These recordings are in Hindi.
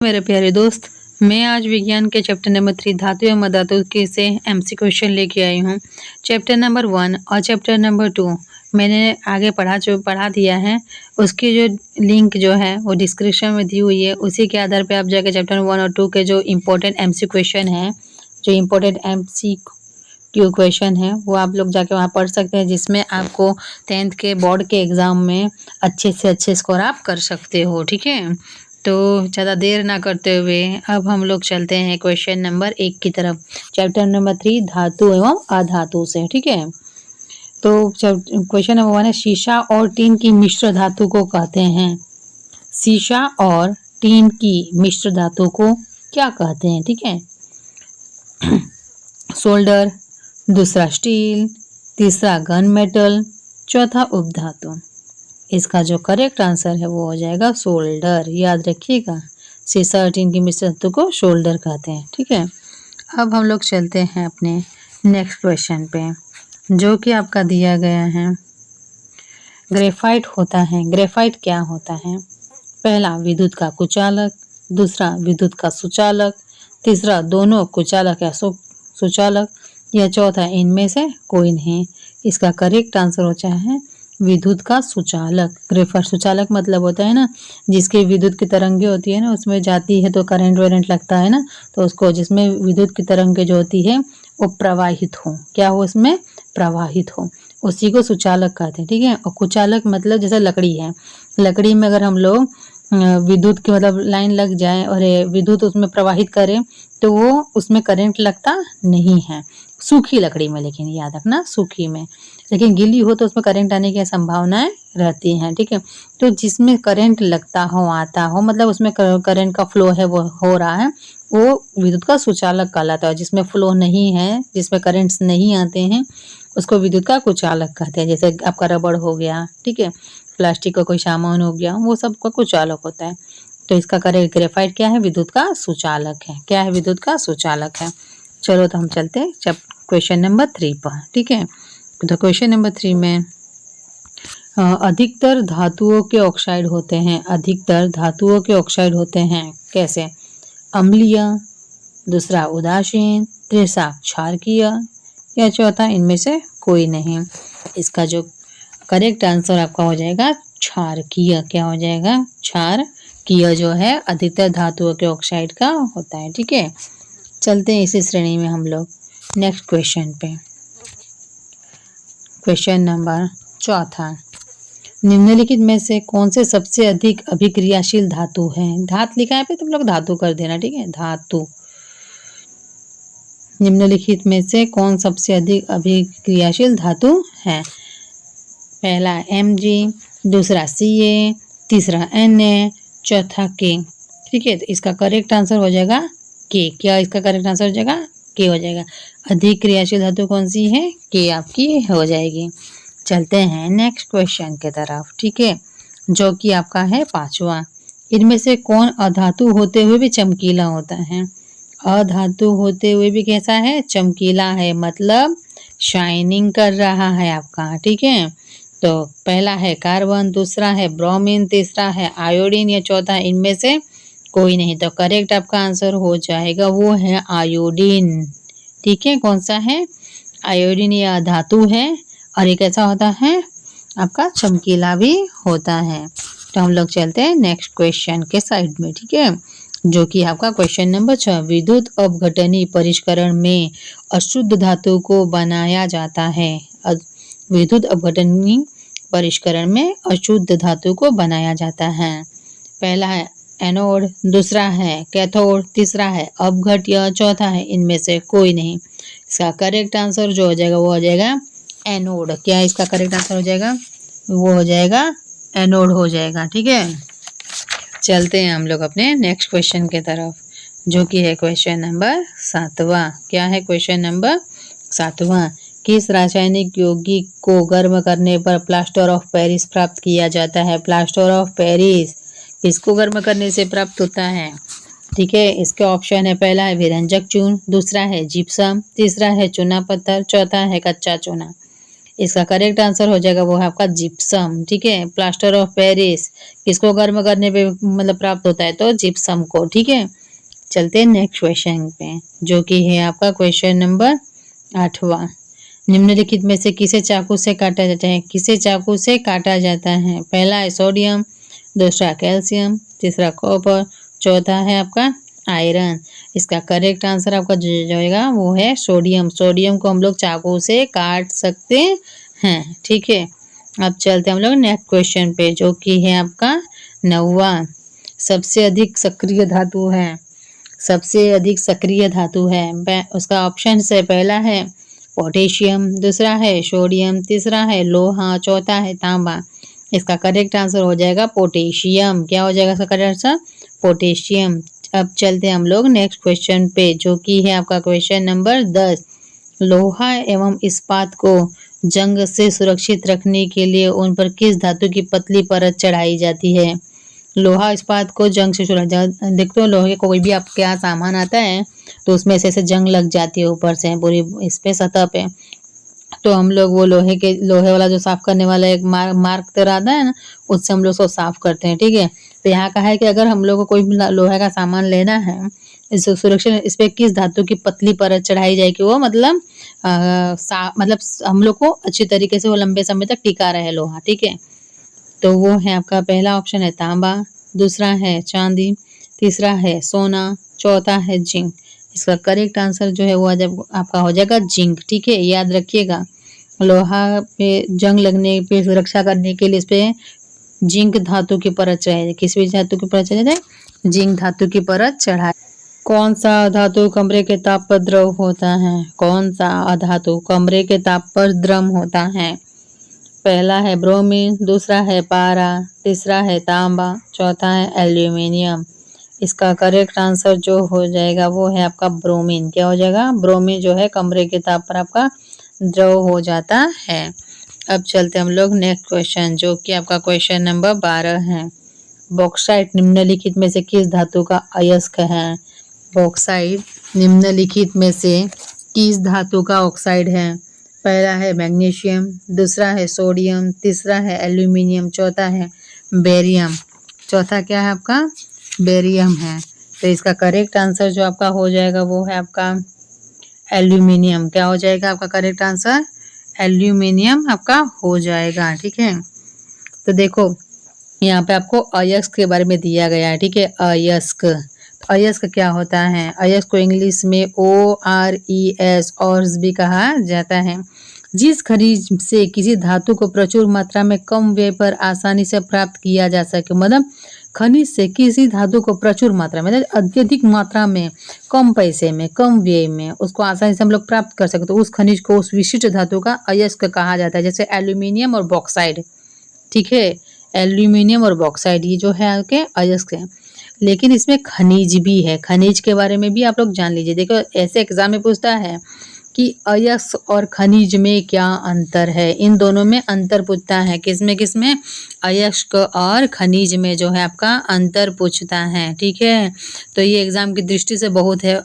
मेरे प्यारे दोस्त, मैं आज विज्ञान के चैप्टर नंबर 3 धातु एवं अधातु के से एमसी क्वेश्चन लेके आई हूँ। चैप्टर नंबर 1 और चैप्टर नंबर 2 मैंने आगे पढ़ा दिया है। उसकी जो लिंक जो है वो डिस्क्रिप्शन में दी हुई है। उसी के आधार पे आप जाके चैप्टर 1 और 2 के जो इम्पोर्टेंट एमसी क्वेश्चन है, जो इम्पोर्टेंट एमसी क्यू क्वेश्चन है, वो आप लोग जाके वहाँ पढ़ सकते हैं, जिसमें आपको 10th के बोर्ड के एग्ज़ाम में अच्छे से अच्छे स्कोर आप कर सकते हो। ठीक है, तो ज़्यादा देर ना करते हुए अब हम लोग चलते हैं क्वेश्चन नंबर 1 की तरफ। चैप्टर नंबर 3 धातु एवं अधातु से। ठीक है, तो क्वेश्चन नंबर 1 है, शीशा और टीन की मिश्र धातु को कहते हैं। शीशा और टीन की मिश्र धातु को क्या कहते हैं? ठीक है, सोल्डर, दूसरा स्टील, तीसरा गन मेटल, चौथा उपधातु। इसका जो करेक्ट आंसर है वो हो जाएगा सोल्डर। याद रखिएगा, शीशा और टीन की मिश्र धातु को सोल्डर कहते हैं। ठीक है, अब हम लोग चलते हैं अपने नेक्स्ट क्वेश्चन पे, जो कि आपका दिया गया है। ग्रेफाइट होता है, ग्रेफाइट क्या होता है? पहला विद्युत का कुचालक, दूसरा विद्युत का सुचालक, तीसरा दोनों कुचालक या सुचालक, या चौथा इनमें से कोई नहीं। इसका करेक्ट आंसर होता है विद्युत का सुचालक। ग्रेफाइट सुचालक मतलब होता है ना, जिसकी विद्युत की तरंगे होती है ना, उसमें जाती है तो करंट वरेंट लगता है ना, तो उसको जिसमें विद्युत की तरंगे जो होती है वो प्रवाहित हो, क्या हो, उसमें प्रवाहित हो, उसी को सुचालक कहते हैं। ठीक है, और कुचालक मतलब जैसे लकड़ी है, लकड़ी में अगर हम लोग विद्युत की मतलब लाइन लग जाए और विद्युत उसमें प्रवाहित करें तो वो उसमें करंट लगता नहीं है, सूखी लकड़ी में। लेकिन याद रखना, सूखी में, लेकिन गीली हो तो उसमें करंट आने की संभावनाएं रहती हैं। ठीक है, तो जिसमें करंट लगता हो, आता हो, मतलब उसमें करंट का फ्लो है वो हो रहा है, वो विद्युत का सुचालक कहलाता है। जिसमें फ्लो नहीं है, जिसमें करंट्स नहीं आते हैं, उसको विद्युत का कुचालक कहते हैं। जैसे आपका रबड़ हो गया, ठीक है, प्लास्टिक का कोई सामान हो गया, वो सब का कुचालक होता है। तो इसका करेक्ट ग्रेफाइट क्या है? विद्युत का सुचालक है। क्या है? विद्युत का सुचालक है। चलो तो हम चलते हैं क्वेश्चन नंबर 3 पर। ठीक है, तो क्वेश्चन नंबर 3 में अधिकतर धातुओं के ऑक्साइड होते हैं। अधिकतर धातुओं के ऑक्साइड होते हैं कैसे? अम्लीय, दूसरा उदासीन, तीसरा क्षारकीय, या चौथा इनमें से कोई नहीं। इसका जो करेक्ट आंसर आपका हो जाएगा क्षारकीय। क्या हो जाएगा? क्षारकीय जो है अधिकतर धातुओं के ऑक्साइड का होता है। ठीक है, चलते हैं इसी श्रेणी में हम लोग नेक्स्ट क्वेश्चन पे। क्वेश्चन नंबर 4, निम्नलिखित में से कौन से सबसे अधिक अभिक्रियाशील धातु है? धात लिखा है पे तुम लोग धातु कर देना। ठीक है, धातु। निम्नलिखित में से कौन सबसे अधिक अभिक्रियाशील धातु है? पहला Mg, दूसरा Ca, तीसरा Na, चौथा K। ठीक है, तो इसका करेक्ट आंसर हो जाएगा K। क्या इसका करेक्ट आंसर हो जाएगा? K हो जाएगा। अधिक क्रियाशील धातु कौन सी है? K आपकी हो जाएगी। चलते हैं नेक्स्ट क्वेश्चन की तरफ। ठीक है, जो कि आपका है 5वां। इनमें से कौन अधातु होते हुए भी चमकीला होता है? अधातु होते हुए भी कैसा है? चमकीला है, मतलब शाइनिंग कर रहा है आपका। ठीक है, तो पहला है कार्बन, दूसरा है ब्रोमीन, तीसरा है आयोडीन, या चौथा इनमें से कोई नहीं। तो करेक्ट आपका आंसर हो जाएगा वो है आयोडीन। ठीक है, कौन सा है? आयोडीन। यह धातु है और ये कैसा होता है? आपका चमकीला भी होता है। तो हम लोग चलते हैं नेक्स्ट क्वेश्चन के साइड में। ठीक है, जो कि आपका क्वेश्चन नंबर 6, विद्युत अपघटनी परिष्करण में अशुद्ध धातु को बनाया जाता है। विद्युत अपघटनी परिष्करण में अशुद्ध धातु को बनाया जाता है। पहला है एनोड, दूसरा है कैथोड, तीसरा है अपघट, या चौथा है इनमें से कोई नहीं। इसका करेक्ट आंसर जो हो जाएगा वो हो जाएगा एनोड। क्या इसका करेक्ट आंसर हो जाएगा? वो हो जाएगा एनोड हो जाएगा। ठीक है, चलते हैं हम लोग अपने नेक्स्ट क्वेश्चन की तरफ, जो कि है क्वेश्चन नंबर 7वां। क्या है क्वेश्चन नंबर 7वां? किस रासायनिक यौगिक को गर्म करने पर प्लास्टर ऑफ पेरिस प्राप्त किया जाता है? प्लास्टर ऑफ पेरिस किसको गर्म करने से प्राप्त होता है? ठीक है, इसके ऑप्शन है, पहला है विरंजक चूर्ण, दूसरा है जिप्सम, तीसरा है चूना पत्थर, चौथा है कच्चा चूना। इसका करेक्ट आंसर हो जाएगा वो है आपका जिप्सम। ठीक है, प्लास्टर ऑफ पेरिस किसको गर्म करने पे मतलब प्राप्त होता है, तो जिप्सम को। ठीक है, चलते हैं नेक्स्ट क्वेश्चन पे, जो कि है आपका क्वेश्चन नंबर 8वां। निम्नलिखित में से किसे चाकू से काटा जाता है, किसे चाकू से काटा जाता है? पहला है सोडियम, दूसरा कैल्शियम, तीसरा कॉपर, चौथा है आपका आयरन। इसका करेक्ट आंसर आपका जो जाएगा वो है सोडियम। सोडियम को हम लोग चाकू से काट सकते हैं। ठीक है, अब चलते हैं हम लोग नेक्स्ट क्वेश्चन पे, जो कि है आपका 9वां। सबसे अधिक सक्रिय धातु है, सबसे अधिक सक्रिय धातु है, उसका ऑप्शन से पहला है पोटेशियम, दूसरा है सोडियम, तीसरा है लोहा, चौथा है तांबा। इसका करेक्ट आंसर हो जाएगा पोटेशियम। क्या हो जाएगा इसका करेक्ट आंसर? पोटेशियम। अब चलते हैं हम लोग नेक्स्ट क्वेश्चन पे, जो कि है आपका क्वेश्चन नंबर 10। लोहा एवं इस्पात को जंग से सुरक्षित रखने के लिए उन पर किस धातु की पतली परत चढ़ाई जाती है? लोहा इस्पात को जंग से सुरक्षित, देखते हो लोहे को कोई भी आपके यहाँ सामान आता है तो उसमें से जंग लग जाती है ऊपर से पूरी इस पे सतह पे, तो हम लोग वो लोहे वाला जो साफ करने वाला एक मार्क तरह आता है ना, उससे हम लोग उसको साफ करते हैं। ठीक है, तो यहाँ कहा है कि अगर हम लोग को कोई भी लोहे का सामान लेना है, इस सुरक्षित इस पे किस धातु की पतली परत चढ़ाई जाएगी, वो मतलब मतलब हम लोग को अच्छी तरीके से वो लंबे समय तक टिका रहे लोहा। ठीक है, तो वो है आपका पहला ऑप्शन है तांबा, दूसरा है चांदी, तीसरा है सोना, चौथा है जिंक। इसका करेक्ट आंसर जो है वो जब आपका हो जाएगा जिंक। ठीक है, याद रखिएगा, लोहा पे जंग लगने पे सुरक्षा करने के लिए इस पे जिंक धातु की परत चढ़ाई, किस भी धातु की परत चढ़ाई जाए, जिंक धातु की परत चढ़ाई। कौन सा धातु कमरे के ताप पर द्रव होता है? कौन सा धातु कमरे के ताप पर द्रव होता है? पहला है ब्रोमीन, दूसरा है पारा, तीसरा है तांबा, चौथा है एल्यूमिनियम। इसका करेक्ट आंसर जो हो जाएगा वो है आपका ब्रोमीन। क्या हो जाएगा? ब्रोमीन जो है कमरे के ताप पर आपका द्रव हो जाता है। अब चलते हम लोग नेक्स्ट क्वेश्चन, जो कि आपका क्वेश्चन नंबर 12 है। बॉक्साइट निम्नलिखित में से किस धातु का अयस्क है? बॉक्साइट निम्नलिखित में से किस धातु का ऑक्साइड है? पहला है मैग्नीशियम, दूसरा है सोडियम, तीसरा है एल्यूमिनियम, चौथा है बेरियम। चौथा क्या है आपका? बेरियम है। तो इसका करेक्ट आंसर जो आपका हो जाएगा वो है आपका एल्यूमिनियम। क्या हो जाएगा आपका करेक्ट आंसर? एल्यूमिनियम आपका हो जाएगा। ठीक है, तो देखो यहाँ पे आपको अयस्क के बारे में दिया गया है। ठीक है, अयस्क, अयस्क क्या होता है? अयस्क को इंग्लिश में ORES ऑर्स भी कहा जाता है। जिस खनिज से किसी धातु को प्रचुर मात्रा में कम व्यय पर आसानी से प्राप्त किया जा सके, मतलब खनिज से किसी धातु को प्रचुर मात्रा में, मतलब अत्यधिक मात्रा में, कम पैसे में, कम व्यय में उसको आसानी से हम लोग प्राप्त कर सकते, तो उस खनिज को, उस विशिष्ट धातु का अयस्क कहा जाता है। जैसे एल्यूमिनियम और बॉक्साइड। ठीक है, एल्यूमिनियम और बॉक्साइड ये जो है आपके अयस्क है। लेकिन इसमें खनिज भी है, खनिज के बारे में भी आप लोग जान लीजिए। देखो ऐसे एग्जाम में पूछता है कि अयस्क और खनिज में क्या अंतर है, इन दोनों में अंतर पूछता है। किसमें किसमें? अयस्क और खनिज में जो है आपका अंतर पूछता है। ठीक है, तो ये एग्जाम की दृष्टि से बहुत है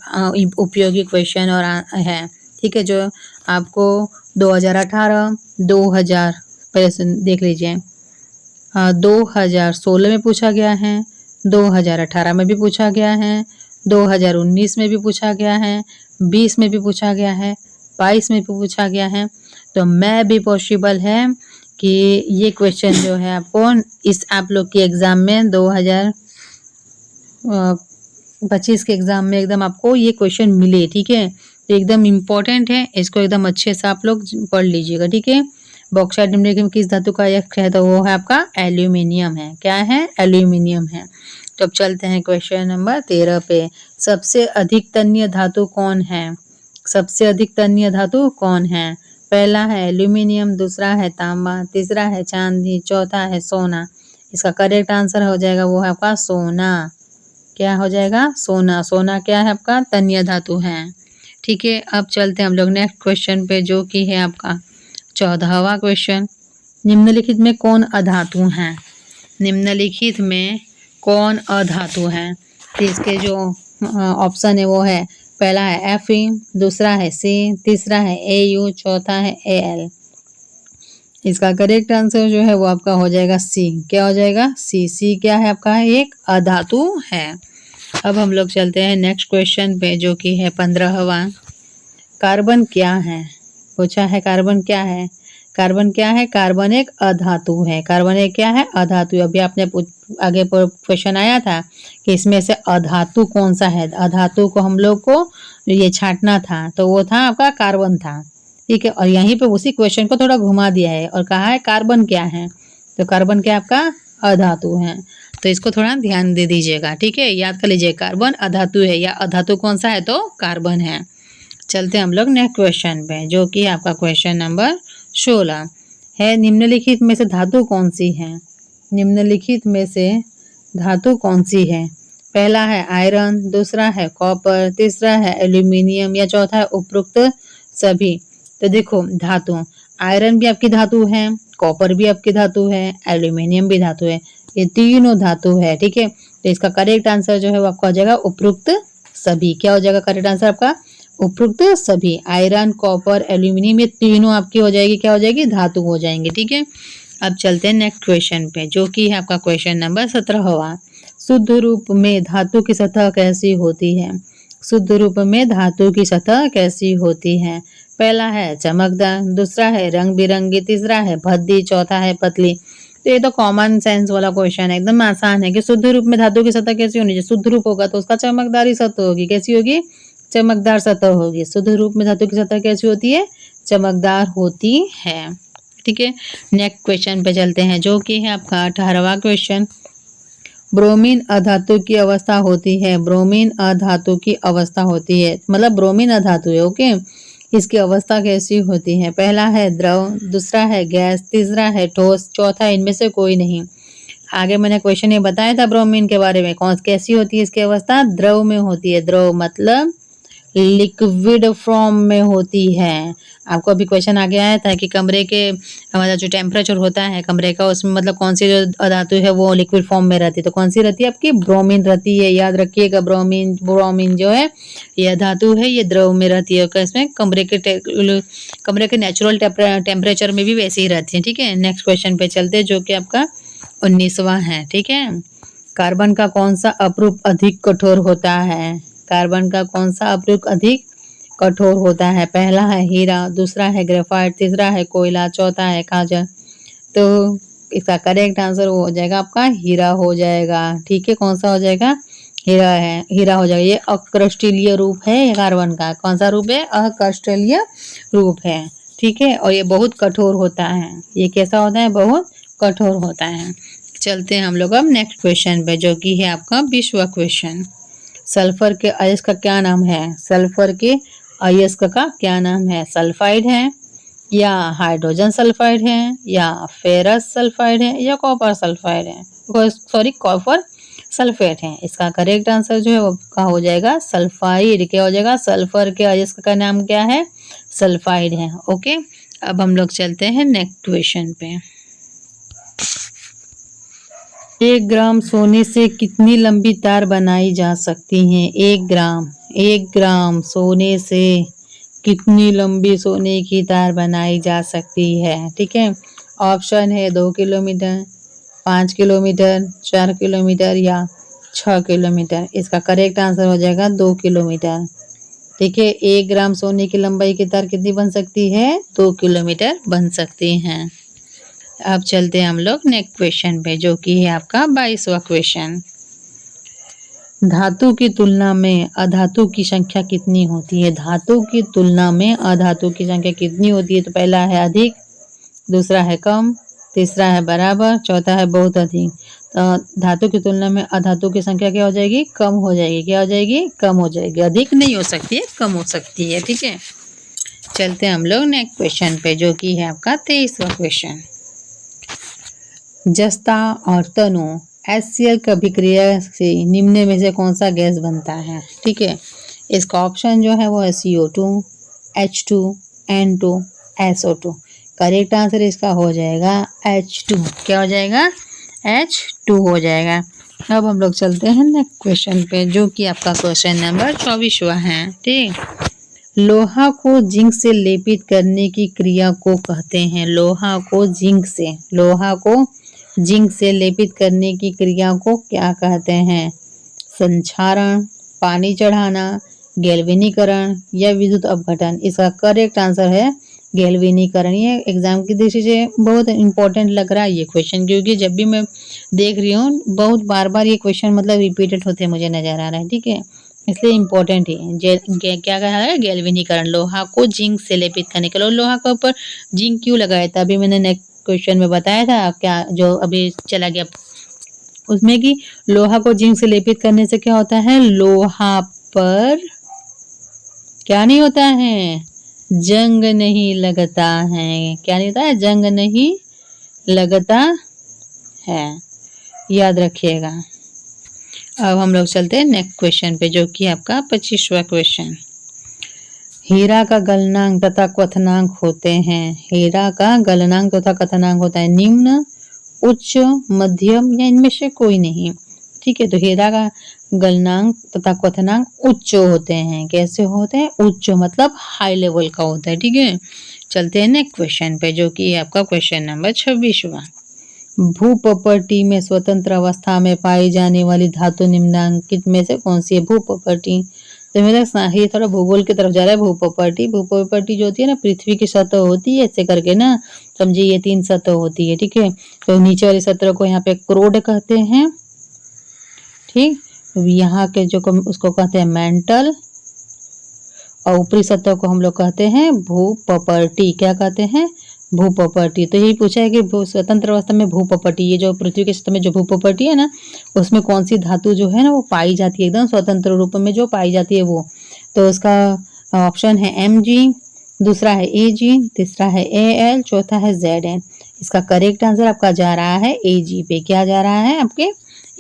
उपयोगी क्वेश्चन और है। ठीक है, जो आपको 2018, 2000 पहले से देख लीजिए, 2016 में पूछा गया है, 2018 में भी पूछा गया है, 2019 में भी पूछा गया है, 20 में भी पूछा गया है, 22 में भी पूछा गया है। तो मैं भी पॉसिबल है कि ये क्वेश्चन जो है आपको इस आप लोग के एग्ज़ाम में 2025 के एग्ज़ाम में एकदम आपको ये क्वेश्चन मिले। ठीक है, तो एकदम इम्पोर्टेंट है, इसको एकदम अच्छे से आप लोग पढ़ लीजिएगा। ठीक है, बॉक्साइट निम्नलिखित में किस धातु का अयस्क है? तो वो है आपका एल्यूमिनियम है। क्या है? एल्यूमिनियम है। तो अब चलते हैं क्वेश्चन नंबर 13 पे। सबसे अधिक तन्य धातु कौन है? सबसे अधिक तन्य धातु कौन है? पहला है एल्यूमिनियम, दूसरा है तांबा, तीसरा है चांदी, चौथा है सोना। इसका करेक्ट आंसर हो जाएगा वो है आपका सोना। क्या हो जाएगा? सोना। सोना क्या है आपका? तन्य धातु है। ठीक है, अब चलते हैं हम लोग नेक्स्ट क्वेश्चन पे, जो कि है आपका 14वां क्वेश्चन। निम्नलिखित में कौन अधातु हैं? निम्नलिखित में कौन अधातु हैं? तो इसके जो ऑप्शन है वो है, पहला है Fe, दूसरा है C, तीसरा है Au, चौथा है Al। इसका करेक्ट आंसर जो है वो आपका हो जाएगा सी। क्या हो जाएगा? सी। सी क्या है आपका? एक अधातु है। अब हम लोग चलते हैं नेक्स्ट क्वेश्चन पे, जो कि है 15वां। कार्बन क्या है? पूछा है कार्बन क्या है? कार्बन क्या है? कार्बन एक अधातु है। कार्बन एक क्या है? अधातु। अभी आपने आगे क्वेश्चन आया था कि इसमें से अधातु कौन सा है। अधातु को हम लोग को ये छांटना था, तो वो था आपका कार्बन था। ठीक है, और यहीं पे उसी क्वेश्चन को थोड़ा घुमा दिया है और कहा है कार्बन क्या है। तो कार्बन क्या आपका? अधातु है। तो इसको थोड़ा ध्यान दे दीजिएगा। ठीक है, याद कर लीजिए, कार्बन अधातु है या अधातु कौन सा है? तो कार्बन है। चलते हम लोग नेक्स्ट क्वेश्चन पे, जो कि आपका क्वेश्चन नंबर 16 है। निम्नलिखित में से धातु कौन सी है? निम्नलिखित में से धातु कौन सी है? पहला है आयरन, दूसरा है कॉपर, तीसरा है एल्यूमिनियम या चौथा है उपरोक्त सभी। तो देखो, धातु, आयरन भी आपकी धातु है, कॉपर भी आपकी धातु है, एल्यूमिनियम भी धातु है। ये तीनों धातु है। ठीक है, तो इसका करेक्ट आंसर जो है वो आपका हो जाएगा उपरोक्त सभी। क्या हो जाएगा करेक्ट आंसर आपका? उपरोक्त सभी। आयरन, कॉपर, एल्यूमिनियम, ये तीनों आपकी हो जाएगी, क्या हो जाएगी? धातु हो जाएंगे। ठीक है, अब चलते हैं नेक्स्ट क्वेश्चन पे, जो कि है आपका क्वेश्चन नंबर 17वां। शुद्ध रूप में धातु की सतह कैसी होती है? शुद्ध रूप में धातु की सतह कैसी होती है? पहला है चमकदार, दूसरा है रंग बिरंगी, तीसरा है भद्दी, चौथा है पतली। तो ये तो कॉमन सेंस वाला क्वेश्चन है, एकदम आसान है कि शुद्ध रूप में धातु की सतह कैसी होनी चाहिए। शुद्ध रूप होगा तो उसका चमकदार ही सतह होगी। कैसी होगी? चमकदार सतह होगी। शुद्ध रूप में धातु की सतह कैसी होती है? चमकदार होती है। ठीक है, नेक्स्ट क्वेश्चन पे चलते हैं, जो कि है आपका 18वां क्वेश्चन। ब्रोमीन अधातु की अवस्था होती है। ब्रोमीन अधातु की अवस्था होती है, मतलब ब्रोमीन अधातु है। ओके, इसकी अवस्था कैसी होती है? पहला है द्रव, दूसरा है गैस, तीसरा है ठोस, चौथा इनमें से कोई नहीं। आगे मैंने क्वेश्चन ये बताया था ब्रोमीन के बारे में, कौन कैसी होती है इसकी अवस्था? द्रव में होती है। द्रव मतलब लिक्विड फॉर्म में होती है। आपको अभी क्वेश्चन आगे आया था कि कमरे के मतलब जो टेम्परेचर होता है कमरे का, उसमें मतलब कौन सी जो धातु है वो लिक्विड फॉर्म में रहती है। तो कौन सी रहती है? आपकी ब्रोमीन रहती है। याद रखिएगा, ब्रोमीन ब्रोमीन जो है यह धातु है, ये द्रव में रहती है। इसमें कमरे के नेचुरल टेम्परेचर में भी वैसे ही रहती है। ठीक है, नेक्स्ट क्वेश्चन पे चलते हैं, जो कि आपका 19वां है। ठीक है, कार्बन का कौन सा अपरूप अधिक कठोर होता है? कार्बन का कौन सा अपरूप अधिक कठोर होता है? पहला है हीरा, दूसरा है ग्रेफाइट, तीसरा है कोयला, चौथा है काजल। तो इसका करेक्ट आंसर वो हो जाएगा आपका हीरा हो जाएगा। ठीक है, कौन सा हो जाएगा? हीरा है, हीरा हो जाएगा। ये अक्रिस्टलीय रूप है कार्बन का। कौन सा रूप है? अक्रिस्टलीय रूप है। ठीक है, और ये बहुत कठोर होता है। ये कैसा होता है? बहुत कठोर होता है। चलते हैं हम लोग अब नेक्स्ट क्वेश्चन पे, जो कि है आपका 20वां क्वेश्चन। सल्फर के अयस्क का क्या नाम है? सल्फर के अयस्क का क्या नाम है? सल्फाइड है, या हाइड्रोजन सल्फाइड है, या फेरस सल्फाइड है, या कॉपर सल्फाइड है। सॉरी, कॉपर सल्फेट है। इसका करेक्ट आंसर जो है वो का हो जाएगा सल्फाइड। क्या हो जाएगा? सल्फर के अयस्क का नाम क्या है? सल्फाइड है। ओके, अब हम लोग चलते हैं नेक्स्ट क्वेश्चन पे। 1 ग्राम सोने से कितनी लंबी तार बनाई जा सकती है? 1 ग्राम सोने से कितनी लंबी सोने की तार बनाई जा सकती है? ठीक है, ऑप्शन है 2 किलोमीटर, 5 किलोमीटर, 4 किलोमीटर या 6 किलोमीटर। इसका करेक्ट आंसर हो जाएगा 2 किलोमीटर। ठीक है, 1 ग्राम सोने की लंबाई की तार कितनी बन सकती है? 2 किलोमीटर बन सकती हैं। अब चलते हैं हम लोग नेक्स्ट क्वेश्चन पे, जो कि है आपका 22वां क्वेश्चन। धातु की तुलना में अधातु की संख्या कितनी होती है? धातु की तुलना में अधातु की संख्या कितनी होती है? तो पहला है अधिक, दूसरा है कम, तीसरा है बराबर, चौथा है बहुत अधिक। तो धातु की तुलना में अधातु की संख्या क्या हो जाएगी? कम हो जाएगी। क्या हो जाएगी? कम हो जाएगी। अधिक नहीं हो सकती है, कम हो सकती है। ठीक है, चलते हैं हम लोग नेक्स्ट क्वेश्चन पे, जो कि है आपका 23वां क्वेश्चन। जस्ता और तनु HCl की अभिक्रिया से निम्न में से कौन सा गैस बनता है? ठीक है, इसका ऑप्शन जो है वो है CO2, H2, N2, SO2। Correct answer इसका हो जाएगा H2। क्या हो जाएगा? H2 हो जाएगा। अब हम लोग चलते हैं नेक्स्ट क्वेश्चन पे, जो कि आपका क्वेश्चन नंबर 24वां है। ठीक, लोहा को जिंक से लेपित करने की क्रिया को कहते हैं। लोहा को जिंक से लेपित करने की क्रिया को क्या कहते हैं? संक्षारण, पानी चढ़ाना, गैल्वेनीकरण या विद्युत अपघटन। इसका करेक्ट आंसर है गैल्वेनीकरण। ये एग्जाम की दृष्टि से बहुत इंपॉर्टेंट लग रहा है ये क्वेश्चन, क्योंकि जब भी मैं देख रही हूँ बहुत बार बार ये क्वेश्चन मतलब रिपीटेड होते मुझे नजर आ रहा है। ठीक है, इसलिए इम्पोर्टेंट है। क्या कहा है? गैल्वेनीकरण, लोहा को जिंक से लेपित करने के लिए। लोहा के ऊपर जिंक क्यों लगाया था? अभी मैंने नेक्स्ट क्वेश्चन में बताया था, क्या जो अभी चला गया उसमें, कि लोहा को जिंक से लेपित करने से क्या होता है? लोहा पर क्या नहीं होता है? जंग नहीं लगता है। क्या नहीं होता है? जंग नहीं लगता है, याद रखिएगा। अब हम लोग चलते हैं नेक्स्ट क्वेश्चन पे, जो कि आपका 25वां क्वेश्चन। हीरा का गलनांक तथा क्वथनांक होते हैं। हीरा का गलनांक तथा क्वथनांक होता है निम्न, उच्च, मध्यम या इनमें से कोई नहीं। ठीक है, तो हीरा का गलनांक तथा क्वथनांक उच्च होते हैं। कैसे होते हैं? उच्च मतलब हाई लेवल का होता है। ठीक है, चलते हैं नेक्स्ट क्वेश्चन पे, जो कि आपका क्वेश्चन नंबर 26वां। भूप्रॉपर्टी में स्वतंत्र अवस्था में पाई जाने वाली धातु निम्नलिखित में से कौन सी है? भूप्रॉपर्टी, तो मेरा ये थोड़ा भूगोल की तरफ जा रहा है। भूप्रॉपर्टी जो होती है ना, पृथ्वी की सतह होती है ऐसे करके ना, समझिए ये 3 सतह होती है। ठीक है, तो नीचे वाली सतह को यहाँ पे क्रोड कहते हैं। ठीक, यहाँ के जो उसको कहते हैं मेंटल, और ऊपरी सतह को हम लोग कहते हैं भूप्रॉपर्टी। क्या कहते हैं? भूप्रॉपर्टी। तो यही पूछा है कि स्वतंत्र अवस्था में भूप्रॉपर्टी, ये जो पृथ्वी के सतह में जो भूप्रॉपर्टी है ना, उसमें कौन सी धातु जो है ना वो पाई जाती है, एकदम स्वतंत्र रूप में जो पाई जाती है वो। तो उसका ऑप्शन है Mg, दूसरा है Ag, तीसरा है Al, चौथा है Zn। इसका करेक्ट आंसर आपका जा रहा है Ag पे। क्या जा रहा है? आपके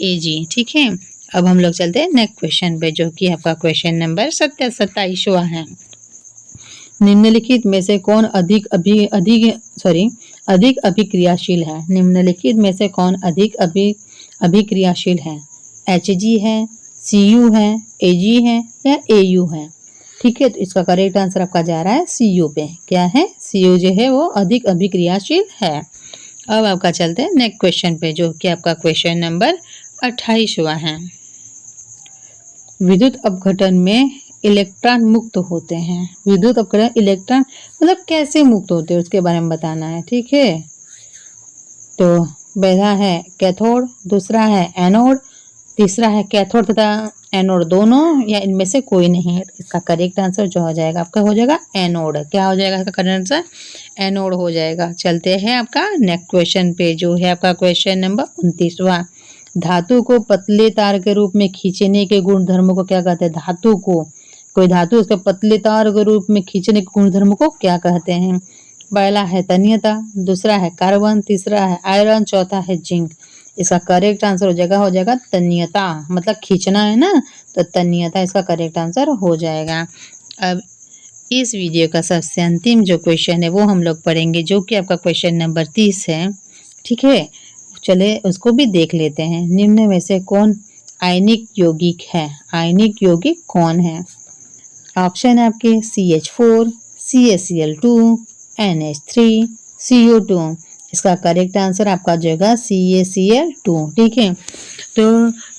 Ag। ठीक है, अब हम लोग चलते हैं नेक्स्ट क्वेश्चन पे, जो कि आपका क्वेश्चन नंबर 27वां है। निम्नलिखित में से कौन अधिक अभिक्रियाशील है? निम्नलिखित में से कौन अधिक अभिक्रियाशील है? Hg है, Cu है, Ag है या Au है? ठीक है, तो इसका करेक्ट आंसर आपका जा रहा है Cu पे। क्या है? Cu जो है वो अधिक अभिक्रियाशील है। अब आपका चलते हैं नेक्स्ट क्वेश्चन पे, जो कि आपका क्वेश्चन नंबर 28वां है। विद्युत अपघटन में इलेक्ट्रॉन मुक्त होते हैं। विद्युत अपघटन इलेक्ट्रॉन मतलब कैसे मुक्त होते हैं उसके बारे में बताना है। ठीक है, तो पहला है कैथोड, दूसरा है एनोड, तीसरा है कैथोड तथा एनोड दोनों या इनमें से कोई नहीं है। इसका करेक्ट आंसर जो हो जाएगा आपका हो जाएगा एनोड। क्या हो जाएगा इसका करेक्ट आंसर? एनोड हो जाएगा। चलते हैं आपका नेक्स्ट क्वेश्चन पे, जो है आपका क्वेश्चन नंबर 29वां। धातु को पतले तार के रूप में खींचने के गुण धर्मों को क्या कहते हैं? धातु को, कोई धातु उसके पतले तार के रूप में खींचने के गुण धर्मों को क्या कहते हैं? पहला है तन्यता, दूसरा है कार्बन, तीसरा है आयरन, चौथा है जिंक। इसका करेक्ट आंसर हो जाएगा तन्यता, मतलब खींचना है ना, तो तन्यता इसका करेक्ट आंसर हो जाएगा। अब इस वीडियो का सबसे अंतिम जो क्वेश्चन है वो हम लोग पढ़ेंगे, जो कि आपका क्वेश्चन नंबर 30 है। ठीक है, चले उसको भी देख लेते हैं। निम्न में से कौन आयनिक यौगिक है? आयनिक यौगिक कौन है? ऑप्शन है आपके CH4, CaCl2, NH3, CO2। इसका करेक्ट आंसर आपका जो होगा CaCl2। ठीक है, तो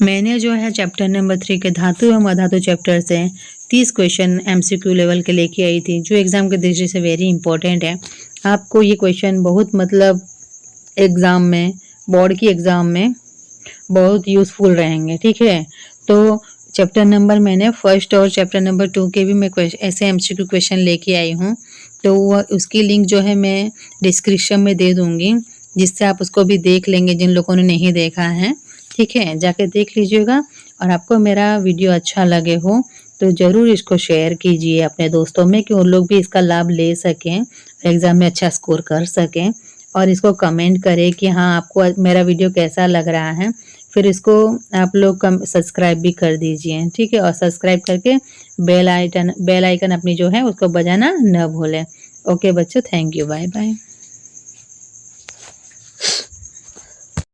मैंने जो है चैप्टर नंबर 3 के धातु एवं अधातु चैप्टर से 30 क्वेश्चन MCQ लेवल के लेके आई थी, जो एग्जाम के दृष्टि से वेरी इंपॉर्टेंट है। आपको ये क्वेश्चन बहुत मतलब एग्जाम में, बोर्ड की एग्जाम में बहुत यूजफुल रहेंगे। ठीक है, तो चैप्टर नंबर मैंने फर्स्ट और चैप्टर नंबर 2 के भी मैं ऐसे MCQ क्वेश्चन लेके आई हूँ, तो वह उसकी लिंक जो है मैं डिस्क्रिप्शन में दे दूँगी, जिससे आप उसको भी देख लेंगे जिन लोगों ने नहीं देखा है। ठीक है, जाके देख लीजिएगा। और आपको मेरा वीडियो अच्छा लगे हो तो ज़रूर इसको शेयर कीजिए अपने दोस्तों में, कि उन लोग भी इसका लाभ ले सकें, एग्ज़ाम में अच्छा स्कोर कर सकें। और इसको कमेंट करें कि हाँ आपको मेरा वीडियो कैसा लग रहा है। फिर इसको आप लोग सब्सक्राइब भी कर दीजिए। ठीक है, और सब्सक्राइब करके बेल आइकन अपनी जो है उसको बजाना न भूलें। ओके बच्चों, थैंक यू, बाय बाय।